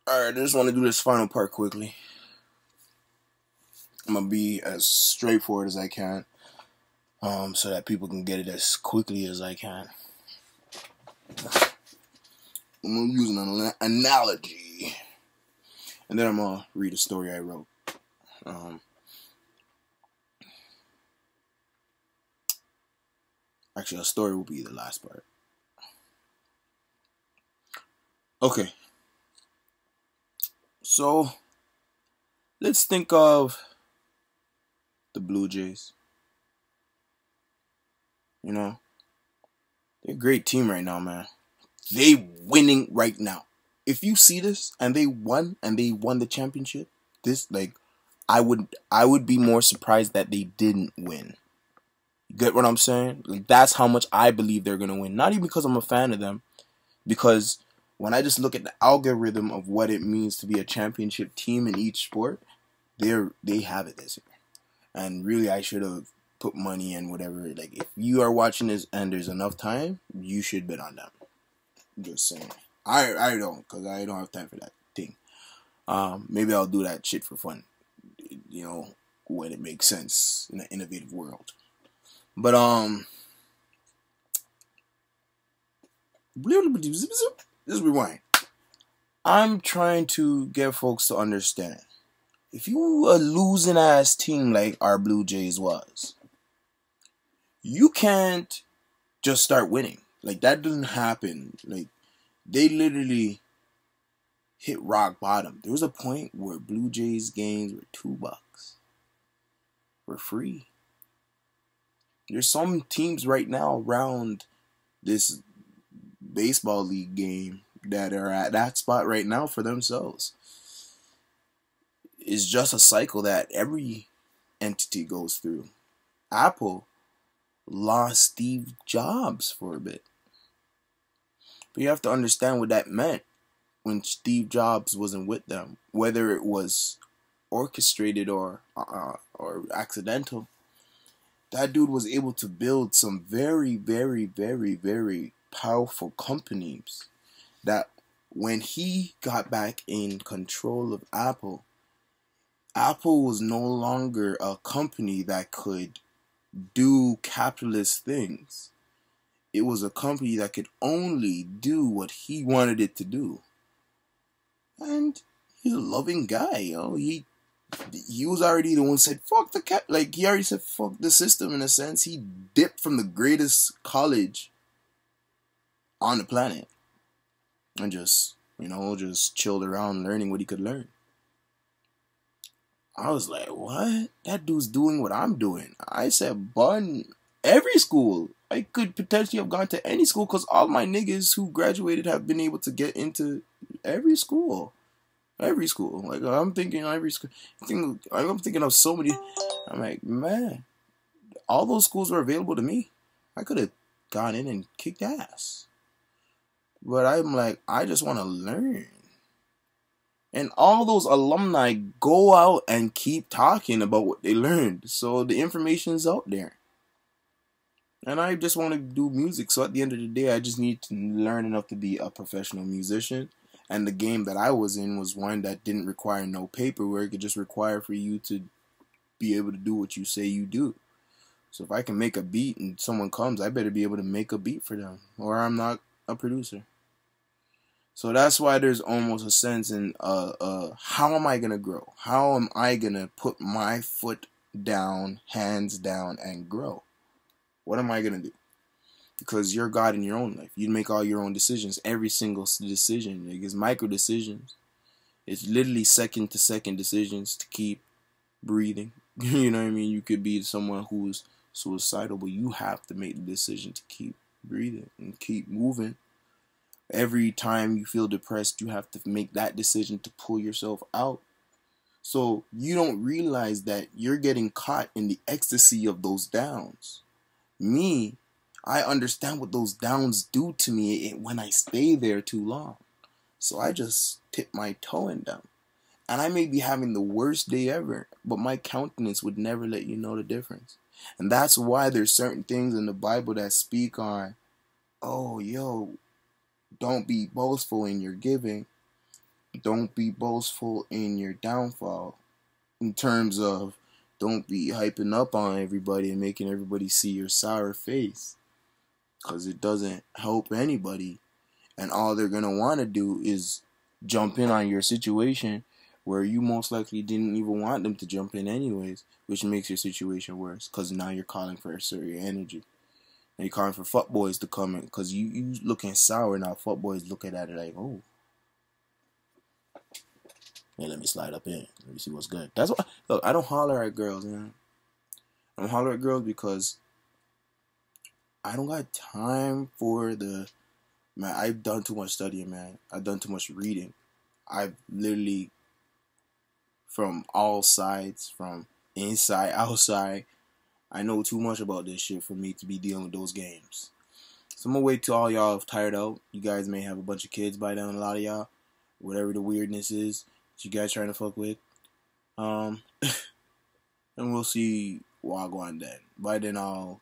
Alright, I just want to do this final part quickly. I'm going to be as straightforward as I can, so that people can get it as quickly as I can. I'm going to use an analogy, and then I'm going to read a story I wrote. Actually, a story will be the last part. Okay. So, let's think of the Blue Jays. You know, they're a great team right now, man. They winning right now. If you see this and they won the championship, I would be more surprised that they didn't win. You get what I'm saying? Like, that's how much I believe they're gonna win. Not even because I'm a fan of them, because when I just look at the algorithm of what it means to be a championship team in each sport, they have it this year. And really, I should have put money in whatever. Like, if you are watching this and there's enough time, you should bet on them. Just saying. I don't, because I don't have time for that thing. Maybe I'll do that shit for fun, you know, when it makes sense in an innovative world. But just rewind. I'm trying to get folks to understand. If you a losing ass team like our Blue Jays was, you can't just start winning. Like, that doesn't happen. Like, they literally hit rock bottom. There was a point where Blue Jays games were $2. Were free. There's some teams right now around this baseball league game that are at that spot right now for themselves. It's just a cycle that every entity goes through. Apple lost Steve Jobs for a bit. But you have to understand what that meant when Steve Jobs wasn't with them, whether it was orchestrated or accidental. That dude was able to build some very, very, very, very powerful companies that when he got back in control of Apple, Apple was no longer a company that could do capitalist things. It was a company that could only do what he wanted it to do. And he's a loving guy, you know. He was already the one who said, fuck the cat. Like, he already said, fuck the system in a sense. He dipped from the greatest college on the planet and just chilled around learning what he could learn. I was like, what? That dude's doing what I'm doing. I said, bun every school. I could potentially have gone to any school because all my niggas who graduated have been able to get into every school. Every school. Like, I'm thinking every school. I'm thinking of so many. I'm like, man, all those schools were available to me. I could have gone in and kicked ass. But I'm like, I just want to learn. And all those alumni go out and keep talking about what they learned. So the information is out there. And I just want to do music. So at the end of the day, I just need to learn enough to be a professional musician. And the game that I was in was one that didn't require no paperwork. It just required for you to be able to do what you say you do. So if I can make a beat and someone comes, I better be able to make a beat for them. Or I'm not a producer. So that's why there's almost a sense in how am I going to grow? How am I going to put my foot down, hands down, and grow? What am I going to do? Because you're God in your own life. You make all your own decisions. Every single decision. Like, it's micro decisions. It's literally second to second decisions to keep breathing. You know what I mean? You could be someone who's suicidal, but you have to make the decision to keep breathing and keep moving. Every time you feel depressed, you have to make that decision to pull yourself out. So you don't realize that you're getting caught in the ecstasy of those downs. Me, I understand what those downs do to me when I stay there too long. So I just tip my toe in them. And I may be having the worst day ever, but my countenance would never let you know the difference. And that's why there's certain things in the Bible that speak on, oh, yo, don't be boastful in your giving. don't be boastful in your downfall. In terms of, don't be hyping up on everybody and making everybody see your sour face. Because it doesn't help anybody. And all they're going to want to do is jump in on your situation where you most likely didn't even want them to jump in anyways, which makes your situation worse. Because now you're calling for a certain energy. And you're calling for fuckboys to come in. Because you looking sour now. Fuckboys looking at it like, oh. Hey, let me slide up in. Let me see what's good. That's why, look, I don't holler at girls, man. I don't holler at girls because I don't got time for the, man, I've done too much studying, man. I've done too much reading. I've literally, from all sides, from inside, outside, I know too much about this shit for me to be dealing with those games. So I'm gonna wait till all y'all have tired out. You guys may have a bunch of kids by then, a lot of y'all. Whatever the weirdness is that you guys trying to fuck with. And we'll see what I'll go on then. By then I'll,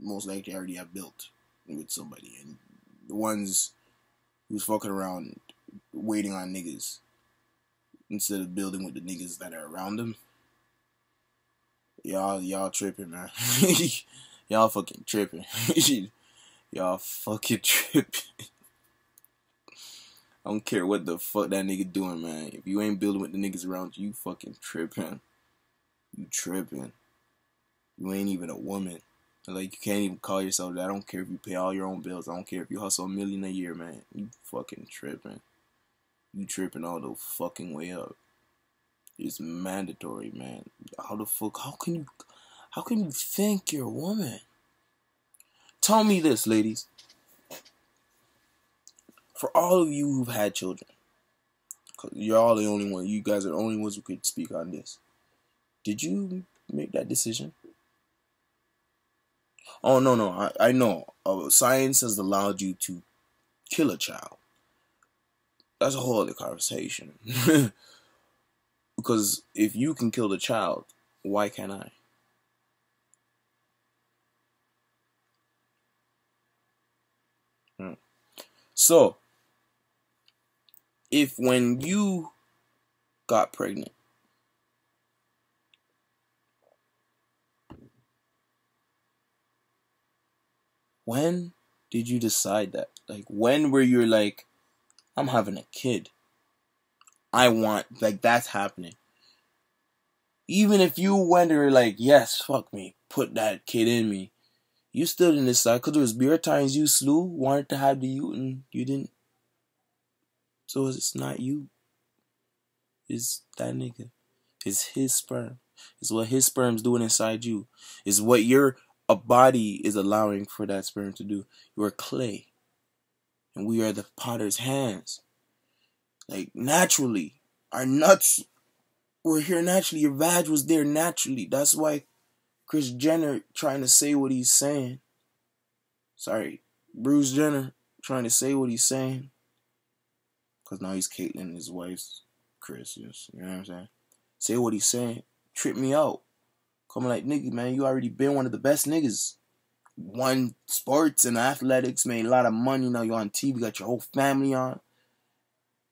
most likely already have built with somebody. And the ones who's fucking around waiting on niggas instead of building with the niggas that are around them. Y'all tripping, man. Y'all fucking tripping. Y'all fucking tripping. I don't care what the fuck that nigga doing, man. If you ain't building with the niggas around you, you fucking tripping. You tripping. You ain't even a woman. Like, you can't even call yourself that. I don't care if you pay all your own bills. I don't care if you hustle $1 million a year, man. You fucking tripping. You tripping all the fucking way up. It's mandatory, man. How the fuck? How can you think you're a woman? Tell me this, ladies. For all of you who've had children, cause you're all the only one. You guys are the only ones who could speak on this. Did you make that decision? Oh no, I know. Science has allowed you to kill a child. That's a whole other conversation. Because if you can kill the child, why can't I? So, if when you got pregnant, when did you decide that? Like, when were you like, I'm having a kid. I want, like, that's happening. Even if you went or like, yes, fuck me, put that kid in me, you still didn't decide, because there was beer times you slew, wanted to have the youth, and you didn't. So it's not you. It's that nigga. It's his sperm. It's what his sperm's doing inside you. It's what your body is allowing for that sperm to do. You are clay. And we are the potter's hands. Like, naturally. Our nuts were here naturally. Your vag was there naturally. That's why Kris Jenner trying to say what he's saying. Sorry, Bruce Jenner trying to say what he's saying. Because now he's Caitlyn, his wife's Kris. Yes, you know what I'm saying? Say what he's saying. Trip me out. Coming like, nigga, man, you already been one of the best niggas. Won sports and athletics, made a lot of money. Now you're on TV, got your whole family on.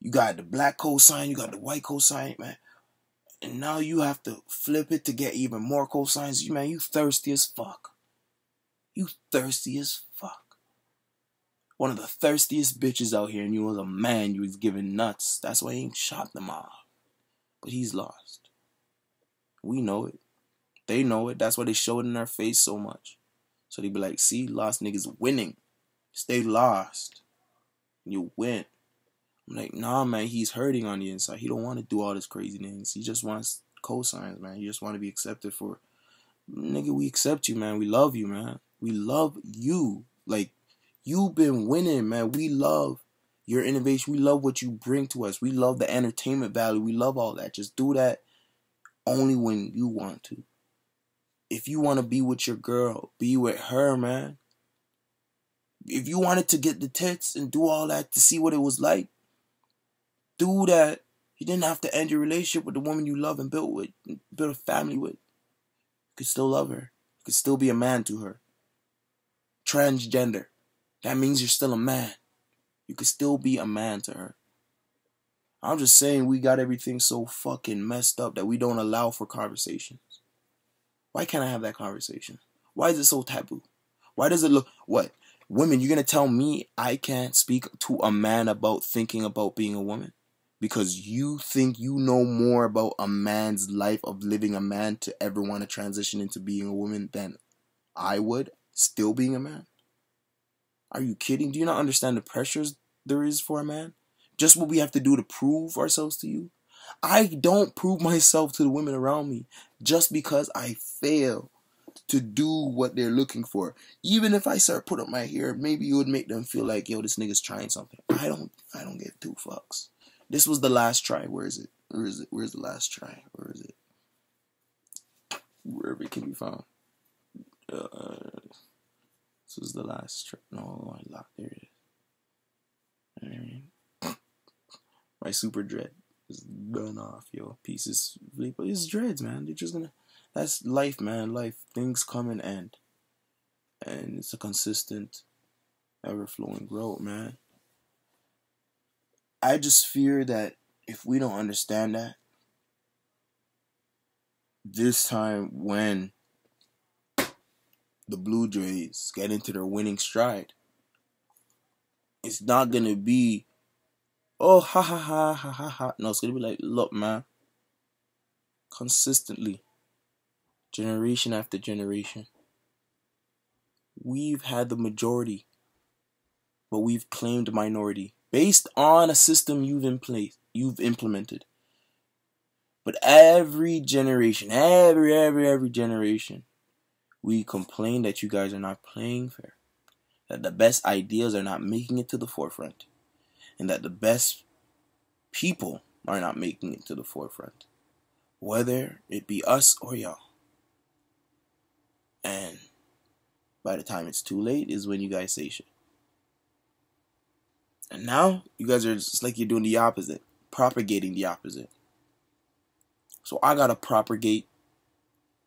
You got the black cosign, you got the white cosign, man. And now you have to flip it to get even more cosigns. You, man, you thirsty as fuck. You thirsty as fuck. One of the thirstiest bitches out here, and you was a man, you was giving nuts. That's why he ain't shot them off. But he's lost. We know it. They know it. That's why they show it in their face so much. So they be like, see, lost niggas winning. Stay lost. You win. I'm like, nah, man, he's hurting on the inside. He don't want to do all this crazy things. He just wants cosigns, man. He just want to be accepted for, nigga, we accept you, man. We love you, man. We love you. Like, you've been winning, man. We love your innovation. We love what you bring to us. We love the entertainment value. We love all that. Just do that only when you want to. If you want to be with your girl, be with her, man. If you wanted to get the tits and do all that to see what it was like, do that. You didn't have to end your relationship with the woman you love and built a family with. You could still love her. You could still be a man to her. Transgender. That means you're still a man. You could still be a man to her. I'm just saying we got everything so fucking messed up that we don't allow for conversations. Why can't I have that conversation? Why is it so taboo? Why does it look what? Women, you're gonna tell me I can't speak to a man about thinking about being a woman? Because you think you know more about a man's life of living a man to ever want to transition into being a woman than I would, still being a man? Are you kidding? Do you not understand the pressures there is for a man? Just what we have to do to prove ourselves to you? I don't prove myself to the women around me just because I fail to do what they're looking for. Even if I start putting up my hair, maybe it would make them feel like, yo, this nigga's trying something. I don't give two fucks. This was the last try. Where is it? Where is it? Where's the last try? Where is it? Wherever it can be found. This was the last try. No, I locked. There it is. My super dread is done off, yo. Pieces. But it's dreads, man. They're just gonna. That's life, man. Life. Things come and end. And it's a consistent, ever-flowing growth, man. I just fear that if we don't understand that, this time when the Blue Jays get into their winning stride, it's not going to be, oh, ha, ha, ha, ha, ha, ha. No, it's going to be like, look, man, consistently, generation after generation, we've had the majority, but we've claimed minority based on a system you've implemented. But every generation, every generation, we complain that you guys are not playing fair, that the best ideas are not making it to the forefront, and that the best people are not making it to the forefront, whether it be us or y'all. And by the time it's too late is when you guys say shit. And now, you guys are just like you're doing the opposite, propagating the opposite. So I gotta propagate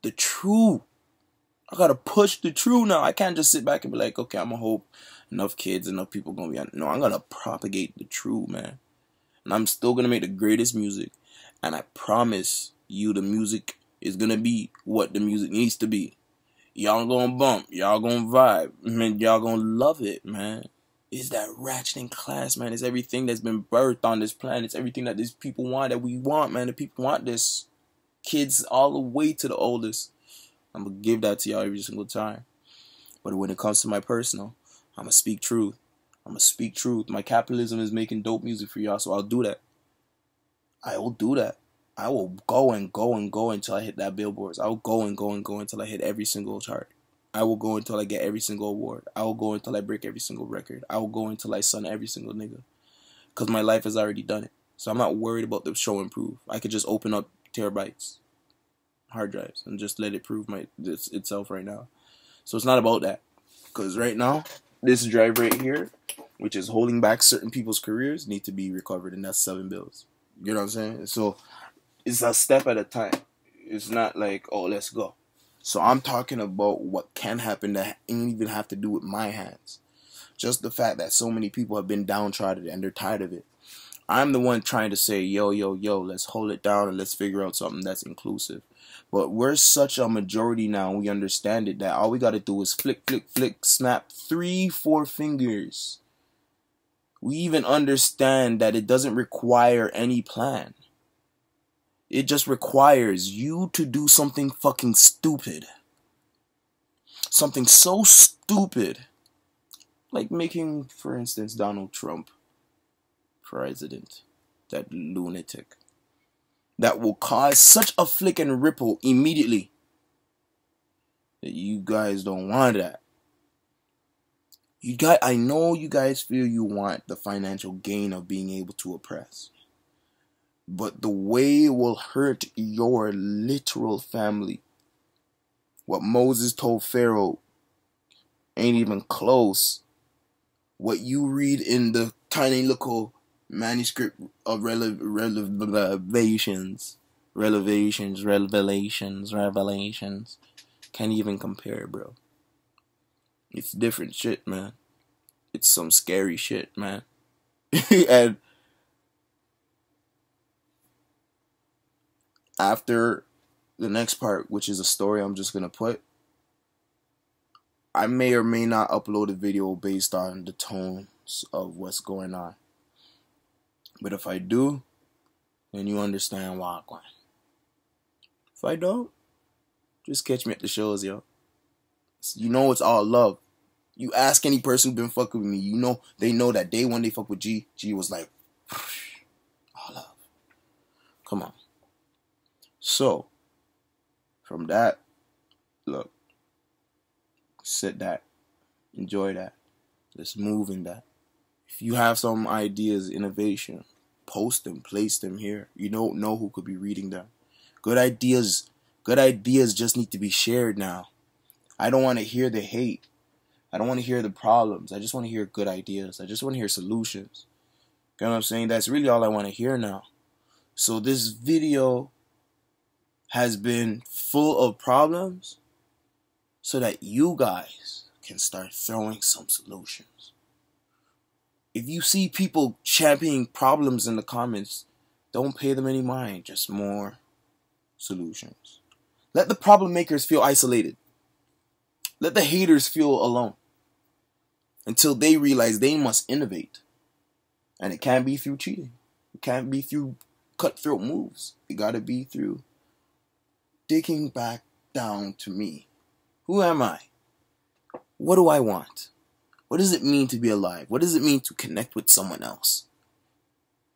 the true. I gotta push the true now. I can't just sit back and be like, okay, I'm gonna hope enough kids, enough people gonna be on. No, I'm gonna propagate the true, man. And I'm still gonna make the greatest music. And I promise you the music is gonna be what the music needs to be. Y'all gonna bump, y'all gonna vibe, man, y'all gonna love it, man. It's that ratcheting class, man. It's everything that's been birthed on this planet. It's everything that these people want, that we want, man. The people want this. Kids all the way to the oldest. I'm going to give that to y'all every single time. But when it comes to my personal, I'm going to speak truth. I'm going to speak truth. My capitalism is making dope music for y'all, so I'll do that. I will do that. I will go and go and go until I hit that billboards. I will go and go and go until I hit every single chart. I will go until I get every single award. I will go until I break every single record. I will go until I son every single nigga. Because my life has already done it. So I'm not worried about the show and prove. I could just open up terabytes, hard drives, and just let it prove itself right now. So it's not about that. Because right now, this drive right here, which is holding back certain people's careers, need to be recovered. And that's 7 bills. You know what I'm saying? So it's a step at a time. It's not like, oh, let's go. So I'm talking about what can happen that ain't even have to do with my hands. Just the fact that so many people have been downtrodden and they're tired of it. I'm the one trying to say, yo, let's hold it down and let's figure out something that's inclusive. But we're such a majority now, and we understand it, that all we got to do is flick, flick, flick, snap 3-4 fingers. We even understand that it doesn't require any plan. It just requires you to do something fucking stupid. Something so stupid. Like making, for instance, Donald Trump president. That lunatic. That will cause such a flick and ripple immediately. That you guys don't want that. I know you guys feel you want the financial gain of being able to oppress. But the way it will hurt your literal family. What Moses told Pharaoh ain't even close. What you read in the tiny little manuscript of revelations can't even compare, bro. It's different shit, man. It's some scary shit, man. And after the next part, which is a story I'm just going to put, I may or may not upload a video based on the tones of what's going on. But if I do, then you understand why I'm going. If I don't, just catch me at the shows, yo. You know it's all love. You ask any person who been fucking with me, you know they know that day one they fuck with G was like, all love. Come on. So, from that, look, sit that, enjoy that, let's move in that. If you have some ideas, innovation, post them, place them here. You don't know who could be reading them. Good ideas just need to be shared now. I don't want to hear the hate. I don't want to hear the problems. I just want to hear good ideas. I just want to hear solutions. You know what I'm saying? That's really all I want to hear now. So this video has been full of problems so that you guys can start throwing some solutions. If you see people championing problems in the comments, don't pay them any mind. Just more solutions. Let the problem makers feel isolated. Let the haters feel alone. Until they realize they must innovate. And it can't be through cheating. It can't be through cutthroat moves. It gotta be through digging back down to me. Who am I? What do I want? What does it mean to be alive? What does it mean to connect with someone else?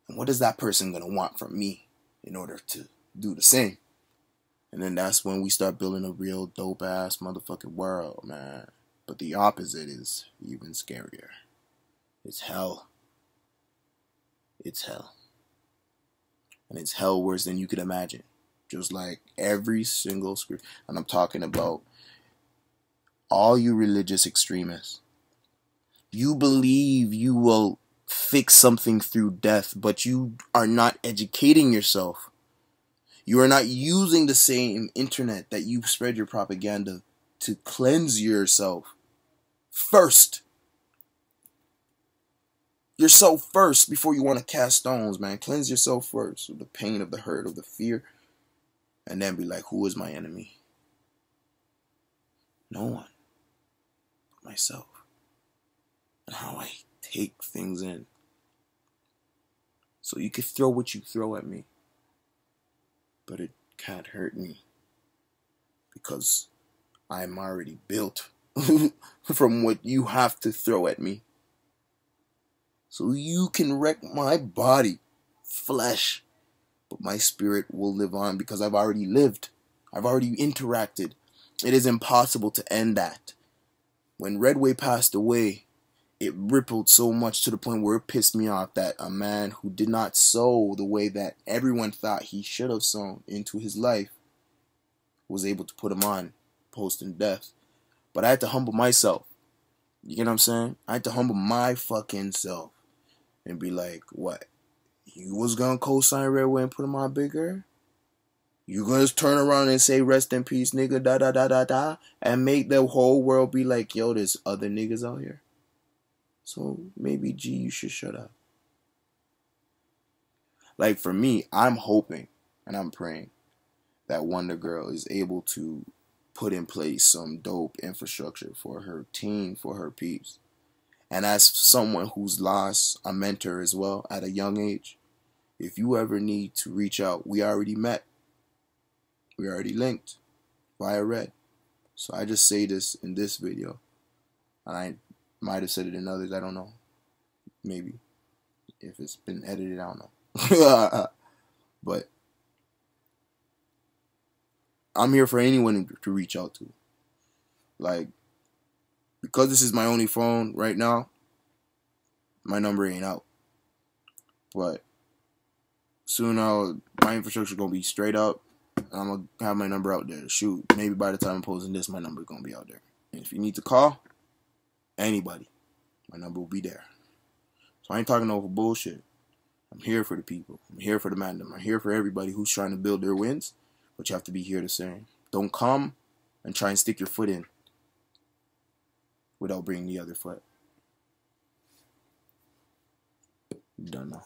And what is that person gonna want from me in order to do the same? And then that's when we start building a real dope ass motherfucking world, man. But the opposite is even scarier. It's hell. It's hell. And it's hell worse than you could imagine. Just like every single script. And I'm talking about all you religious extremists. You believe you will fix something through death, but you are not educating yourself. You are not using the same internet that you spread your propaganda to cleanse yourself. First. Yourself first before you want to cast stones, man. Cleanse yourself first of the pain, of the hurt, of the fear. And then be like, who is my enemy? No one. But myself. And how I take things in. So you can throw what you throw at me. But it can't hurt me. Because I'm already built from what you have to throw at me. So you can wreck my body, flesh, but my spirit will live on because I've already lived. I've already interacted. It is impossible to end that. When Redway passed away, it rippled so much to the point where it pissed me off that a man who did not sow the way that everyone thought he should have sown into his life was able to put him on post-death. But I had to humble myself. You get what I'm saying? I had to humble my fucking self. And be like, what? You was gonna co-sign Redway and put him on bigger? You gonna just turn around and say rest in peace, nigga, da da da da da, and make the whole world be like, yo, there's other niggas out here. So maybe G, you should shut up. Like for me, I'm hoping and I'm praying that Wonder Girl is able to put in place some dope infrastructure for her team, for her peeps. And as someone who's lost a mentor as well at a young age, if you ever need to reach out, we already met. We already linked via Red. So I just say this in this video. And I might have said it in others, I don't know. Maybe. If it's been edited, I don't know. But I'm here for anyone to reach out to. Like, because this is my only phone right now, my number ain't out. But soon my infrastructure gonna be straight up. And I'm gonna have my number out there. Shoot, maybe by the time I'm posting this, my number gonna be out there. And if you need to call anybody, my number will be there. So I ain't talking over bullshit. I'm here for the people. I'm here for the man. I'm here for everybody who's trying to build their wins. But you have to be here to say, don't come and try and stick your foot in without bringing the other foot. You don't know.